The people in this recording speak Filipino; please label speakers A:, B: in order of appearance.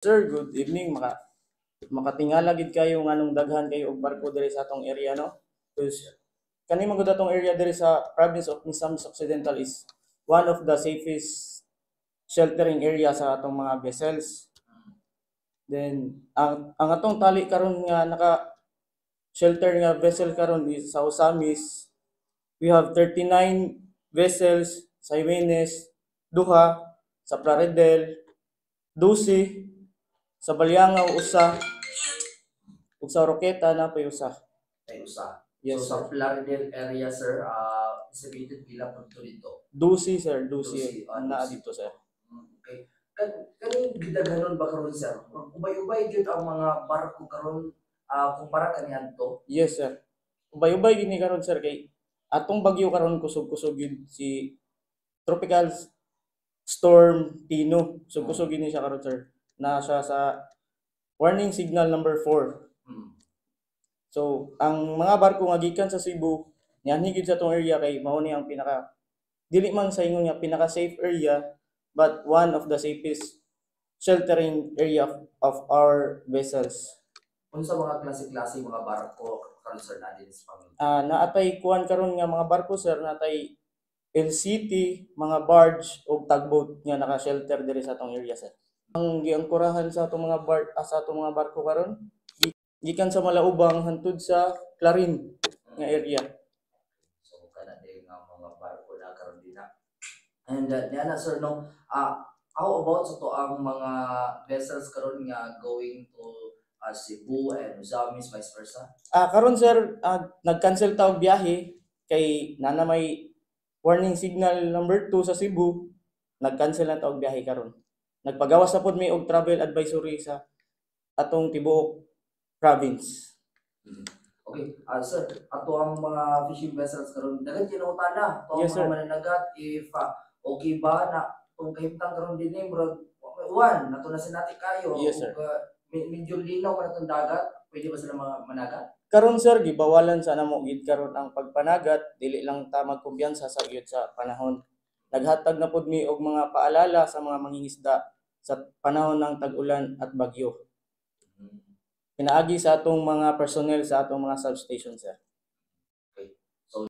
A: Sir, good evening. Makatingala gid kayo nganong daghan kayo og barko diri sa atong area, no? Because kani man gud atong area diri sa province of Misamis Occidental is one of the safest sheltering area sa atong mga vessels. Then ang atong tali karon nga naka shelter nga vessel karon is sa Osamis. We have 39 vessels sa Jimenez, duha sa Plaridel, 12 sa Balyangaw usa, ug sa Roqueta na pay usa.
B: Ay usa.
A: Yes,
B: so
A: sir.
B: sa Plaridel area, sir, estimated pila punto dito?
A: 12, sir,
B: 12,
A: 12 ang naa
B: 12.
A: dito, sir.
B: Okay. Kaning gidaghanon ba karon, sir? Ubay-ubay gyud ang mga barko karon kumpara kaniadto?
A: Yes, sir. Ubay-ubay gini karon, sir, kay atong bagyo karon kusog-kusog yun si Tropical Storm Tino. Kusog-kusog gini siya karon, sir. Na siya sa warning signal number 4. So, ang mga barko nga gikan sa Cebu, niyan higit sa tong area kay mao ni ang pinaka dili man sa ingon nga pinaka safe area, but one of the safest sheltering area of our vessels.
B: Unsa mga klase-klase mga barko karon, sir, na din sa pamilya?
A: Naatay kuan karon nga mga barko, sir, natay LCT, mga barge o tugboat nga naka-shelter diri sa atong area, sir. Ang giangkurahan sa atong mga sa atong mga barko karon gikan sa Malaubang hantud sa Clarin nga area.
B: So kana din nga mga barko na karon din na. And niana, sir, no, how about sa to ang mga vessels karon nga going to Cebu and Osamis, vice versa?
A: Karon, sir, nag-cancel ta og biyahe kay nana may warning signal number 2 sa Cebu. Nag-cancel na ta og biyahe karon. Nagpagawas na pod mi og travel advisory sa atong tibuok province.
B: Okay, sir, ato ang mga fishing vessels karon dagan kinahutana to ang
A: Yes, sir.
B: mga mananagat if okay ba na kung kahimtang karon dinhi murag uwan nato na sinati kayo.
A: Yes, sir.
B: Medyo linaw man atong dagat, pwede ba sila mga managat?
A: Karon, sir, gibawalan sa namo gid karon ang pagpanagat, dili lang ta magkumbiyansa sa gyud sa panahon. Naghatag na pod mi og mga paalala sa mga mangingisda sa panahon ng tag-ulan at bagyo. Pinaagi sa atong mga personnel sa atong mga substation, sir.